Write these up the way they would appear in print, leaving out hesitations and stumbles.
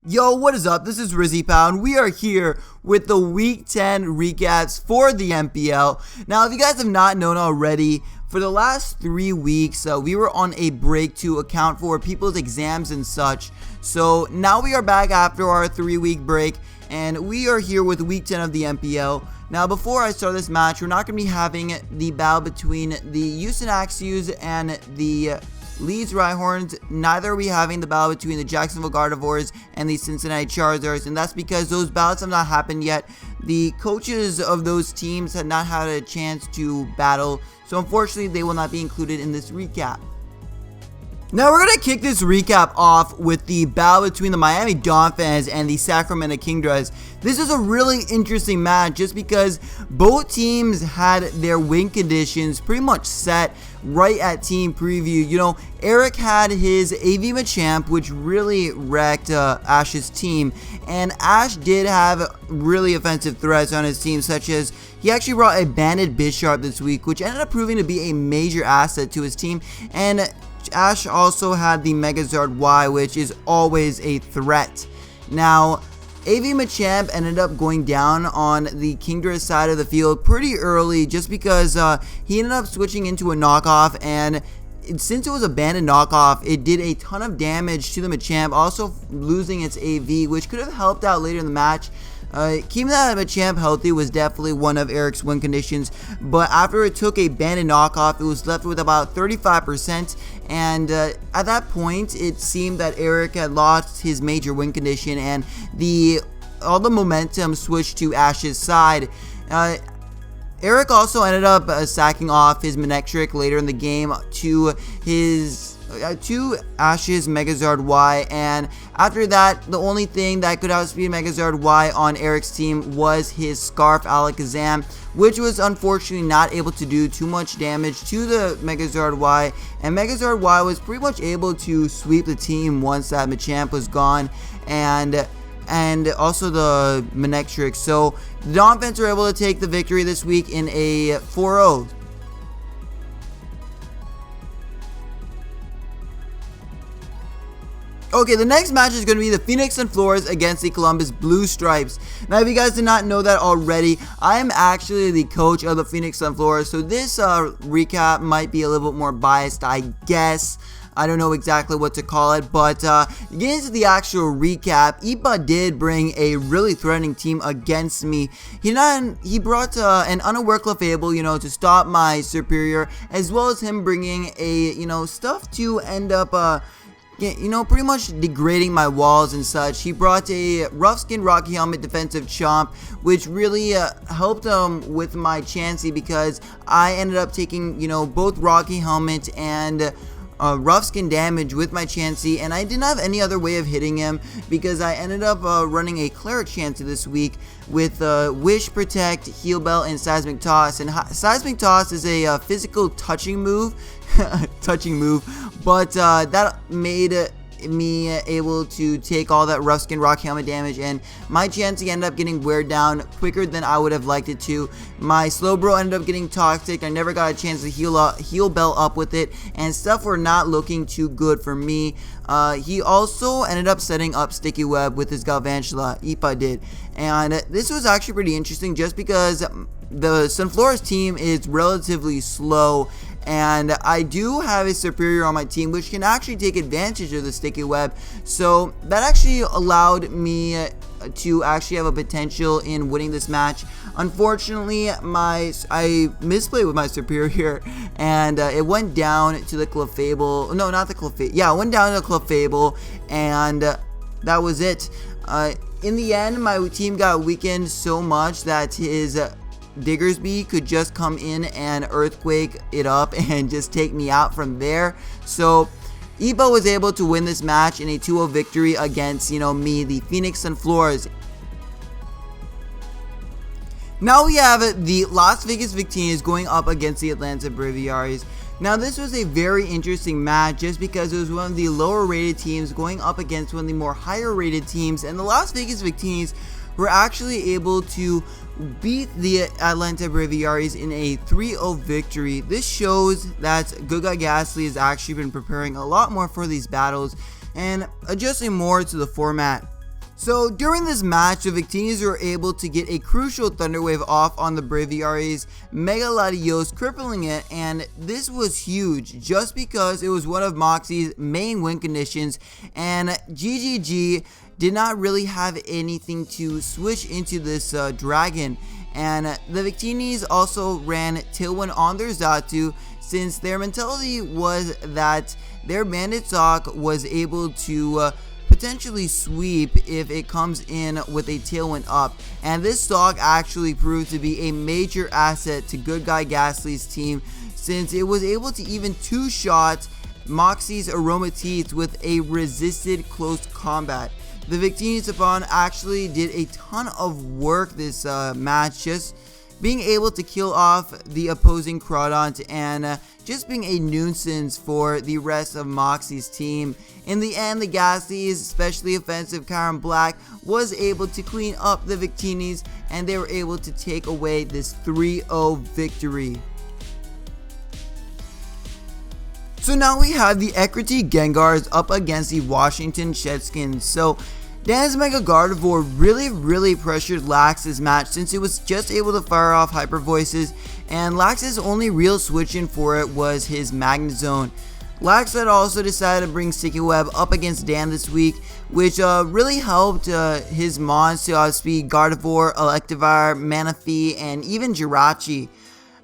Yo, what is up? This is RizzyPOW, and we are here with the Week 10 recaps for the MPL. Now, if you guys have not known already, for the last 3 weeks, we were on a break to account for people's exams and such. So now we are back after our 3-week break, and we are here with Week 10 of the MPL. Now, before I start this match, we're not going to be having the battle between the Houston Axios and the Leeds Rhyhorns. Neither are we having the battle between the Jacksonville Gardevoirs and the Cincinnati Charizards, and that's because those battles have not happened yet. The coaches of those teams had not had a chance to battle, so unfortunately they will not be included in this recap. Now we're going to kick this recap off with the battle between the Miami Dolphins and the Sacramento Kingdoms. This is a really interesting match just because both teams had their win conditions pretty much set right at team preview. You know, Eric had his AV Machamp, which really wrecked Ash's team, and Ash did have really offensive threats on his team, such as he actually brought a Banded Bisharp this week, which ended up proving to be a major asset to his team, and Ash also had the Megazord Y, which is always a threat. Now, AV Machamp ended up going down on the Kingdra side of the field pretty early just because he ended up switching into a knockoff, and since it was a banded knockoff, it did a ton of damage to the Machamp, also losing its AV, which could have helped out later in the match. Keeping that Machamp healthy was definitely one of Eric's win conditions, but after it took a banded knockoff, it was left with about 35%, and at that point, it seemed that Eric had lost his major win condition, and all the momentum switched to Ash's side. Eric also ended up sacking off his Manectric later in the game to Ash's Megazord Y, and after that, the only thing that could outspeed Megazord Y on Eric's team was his Scarf Alakazam, which was unfortunately not able to do too much damage to the Megazord Y, and Megazord Y was pretty much able to sweep the team once that Machamp was gone, and also the Manectric. So the Dolphins were able to take the victory this week in a 4-0. Okay, the next match is going to be the Phoenix Sunflowers against the Columbus Blue Stripes. Now, if you guys did not know that already, I am actually the coach of the Phoenix Sunflowers, so this recap might be a little bit more biased, I guess. I don't know exactly what to call it, but getting into the actual recap, Ipa did bring a really threatening team against me. He brought an unaware Clefable, to stop my superior, as well as him bringing a, stuff to end up, pretty much degrading my walls and such. He brought a Rough Skin Rocky Helmet defensive Chomp, which really helped him with my Chansey, because I ended up taking, both Rocky Helmet and Rough Skin damage with my Chansey, and I didn't have any other way of hitting him because I ended up running a Cleric Chansey this week with Wish, Protect, Heal Bell, and Seismic Toss. And Seismic Toss is a physical touching move, but that made me able to take all that Rough Skin Rock Helmet damage, and my Chansey ended up getting wear down quicker than I would have liked it to. My Slowbro ended up getting toxic. I never got a chance to heal Bell up with it, and stuff were not looking too good for me. He also ended up setting up Sticky Web with his Galvantula, Ipa did, and this was actually pretty interesting just because the Sunflowers team is relatively slow, and I do have a superior on my team which can actually take advantage of the Sticky Web, so that actually allowed me to actually have a potential in winning this match. Unfortunately, I misplayed with my superior, and it went down to the Clefable. No, not the Clefable. Yeah, it went down to the Clefable, and that was it. In the end, my team got weakened so much that his Diggersby could just come in and Earthquake it up and just take me out from there. So Ipa was able to win this match in a 2-0 victory against, me, the Phoenix Sunflowers. Now we have the Las Vegas Victinias going up against the Atlanta Braviaries. Now this was a very interesting match just because it was one of the lower rated teams going up against one of the more higher rated teams, and the Las Vegas Victinias were actually able to beat the Atlanta Braviaries in a 3-0 victory. This shows that Good Guy Ghastly has actually been preparing a lot more for these battles and adjusting more to the format. So during this match, the Victinis were able to get a crucial Thunderwave off on the Breviaries Mega Latios, crippling it, and this was huge just because it was one of Moxie's main win conditions, and GGG did not really have anything to switch into this dragon. And the Victinis also ran Tailwind on their Xatu, since their mentality was that their Bandit Sock was able to potentially sweep if it comes in with a Tailwind up, and this stock actually proved to be a major asset to Good Guy Ghastly's team, since it was able to even two-shot Moxie's Aromatisse with a resisted close combat. The Victinis upon actually did a ton of work this match, just being able to kill off the opposing Crawdont and just being a nuisance for the rest of Moxie's team. In the end, the Ghastlies, especially offensive Karen Black, was able to clean up the Victinis, and they were able to take away this 3-0 victory. So now we have the Equity Gengars up against the Washington Shedskins. So Dan's Mega Gardevoir really pressured Lax's match, since it was just able to fire off Hyper Voices, and Lax's only real switch in for it was his Magnezone. Lax had also decided to bring Sticky Web up against Dan this week, which really helped his mons to outspeed Gardevoir, Electivire, Manaphy, and even Jirachi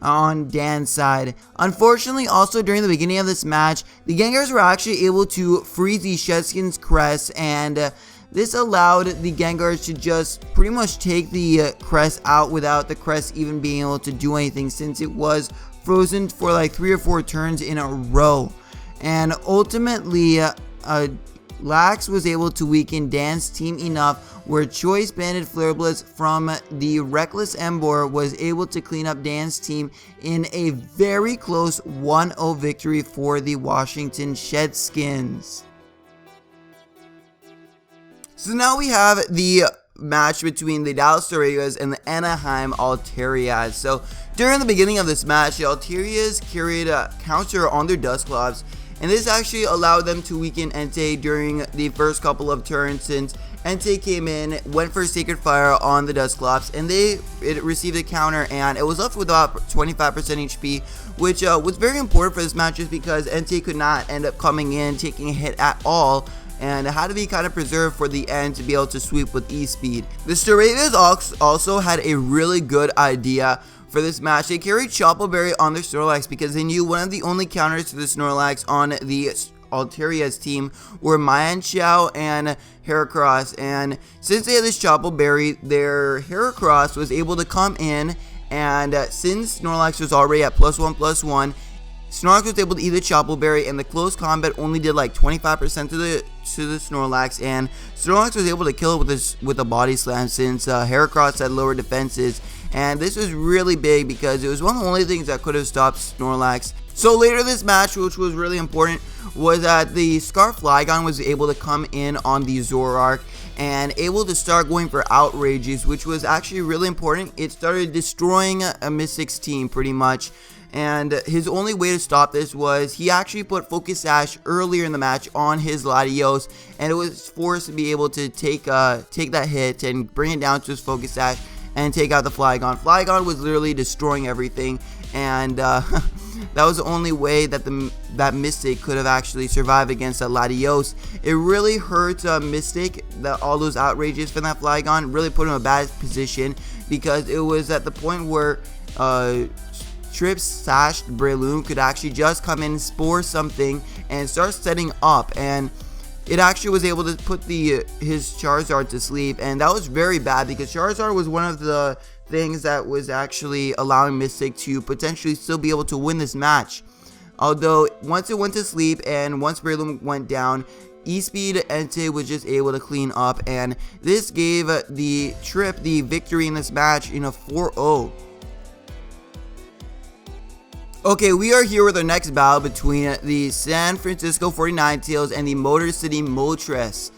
on Dan's side. Unfortunately, also during the beginning of this match, the Gengars were actually able to freeze the Shedskins crest, and this allowed the Gengars to just pretty much take the crest out without the crest even being able to do anything, since it was frozen for like 3 or 4 turns in a row. And ultimately, Lax was able to weaken Dan's team enough where Choice Banded Flare Blitz from the Reckless Emboar was able to clean up Dan's team in a very close 1-0 victory for the Washington Shedskins. So now we have the match between the Dallas Torregas and the Anaheim Alterias. So during the beginning of this match, the Alterias carried a counter on their Dusclops, and this actually allowed them to weaken Entei during the first couple of turns, since Entei came in, went for Sacred Fire on the Dusclops, and it received a counter, and it was left with about 25% HP, which was very important for this match just because Entei could not end up coming in, taking a hit at all, and it had to be kind of preserved for the end to be able to sweep with E-Speed. The Storevas also had a really good idea for this match. They carried Chople Berry on their Snorlax because they knew one of the only counters to the Snorlax on the Alteria's team were Mienshao and Heracross, and since they had this Chople Berry, their Heracross was able to come in, and since Snorlax was already at +1/+1, Snorlax was able to eat the Chople Berry, and the close combat only did like 25% to the Snorlax, and Snorlax was able to kill it with a Body Slam, since Heracross had lower defenses, and this was really big because it was one of the only things that could have stopped Snorlax. So later this match, which was really important, was that the Scarf Flygon was able to come in on the Zoroark and able to start going for Outrages, which was actually really important. It started destroying a Mystic's team pretty much, and his only way to stop this was he actually put Focus Sash earlier in the match on his Latios, and it was forced to be able to take that hit and bring it down to his Focus Sash and take out the Flygon. Flygon was literally destroying everything, and that was the only way that that Mystic could have actually survived against that Latios. It really hurt Mystic, that all those outrages from that Flygon really put him in a bad position, because it was at the point where Trip's Sashed Breloom could actually just come in, spore something, and start setting up, and it actually was able to put his Charizard to sleep, and that was very bad because Charizard was one of the things that was actually allowing Mystic to potentially still be able to win this match. Although once it went to sleep and once Breloom went down, E-Speed Entei was just able to clean up, and this gave the Trip the victory in this match in a 4-0. Okay, we are here with our next battle between the San Francisco 49 Tails and the Motor City Moltres.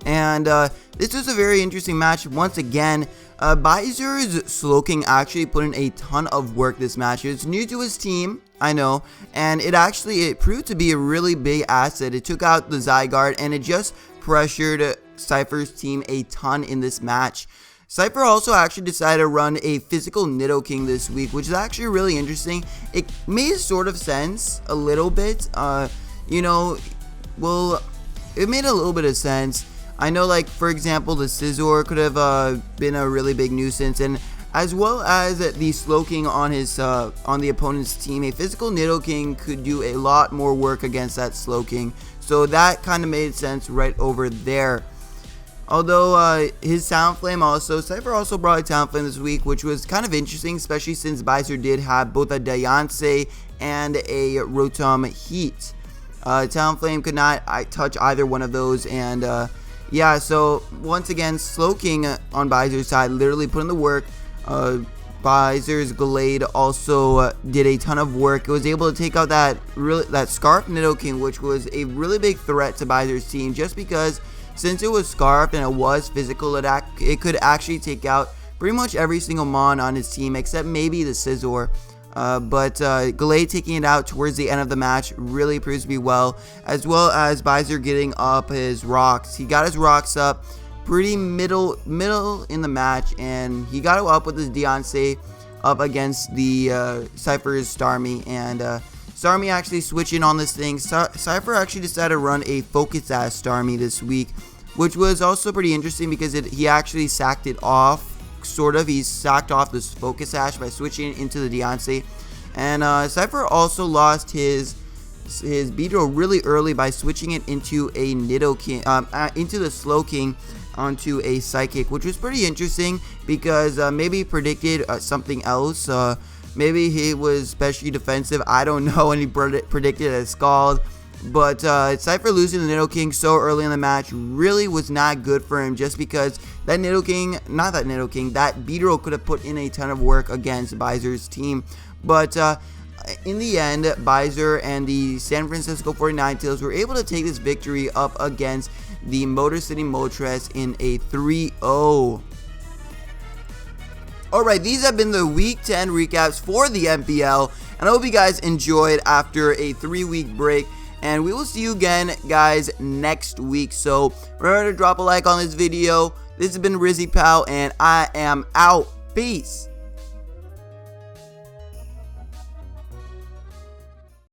And this was a very interesting match once again. Baiser's Slowking actually put in a ton of work this match. It's new to his team, I know, and it proved to be a really big asset. It took out the Zygarde, and it just pressured Cypher's team a ton in this match. Cypher also actually decided to run a physical Nidoking this week, which is actually really interesting. It made sort of sense a little bit, you know, well, it made a little bit of sense. I know, like, for example, the Scizor could have been a really big nuisance, and as well as the Slowking on his on the opponent's team, a physical Nidoking could do a lot more work against that Slowking. So that kind of made sense right over there. Although his Talonflame also, Cypher also brought a Talonflame this week, which was kind of interesting, especially since Bowser did have both a Diancie and a Rotom Heat. Talonflame could not touch either one of those, and yeah, so once again, Slowking on Bowser's side literally put in the work. Bowser's Glade also did a ton of work. It was able to take out that Scarf Nidoking, which was a really big threat to Bowser's team, just because since it was Scarfed and it was physical, it could actually take out pretty much every single Mon on his team except maybe the Scizor. But Glade taking it out towards the end of the match really proves to be well as Bowser getting up his rocks. He got his rocks up pretty middle in the match, and he got it up with his Diancie up against the Cypher's Starmie, and Starmie actually switching on this thing. Cypher actually decided to run a Focus Sash Starmie this week, which was also pretty interesting because he actually sacked it off. Sort of, he sacked off this Focus Sash by switching into the Diancie, and Cypher also lost his Beedrill really early by switching it into a Nidoking, into the Slowking onto a Psychic, which was pretty interesting because maybe he predicted something else. Maybe he was especially defensive, I don't know, and he predicted a Scald. But Cypher losing the Nidoking so early in the match really was not good for him, just because that Beedrill could have put in a ton of work against Bowser's team. But in the end, Bowser and the San Francisco 49tails were able to take this victory up against the Motor City Moltres in a 3-0. Alright, these have been the Week 10 recaps for the MPL, and I hope you guys enjoyed after a 3-week break. And we will see you again, guys, next week. So remember to drop a like on this video. This has been RizzyPOW, and I am out. Peace.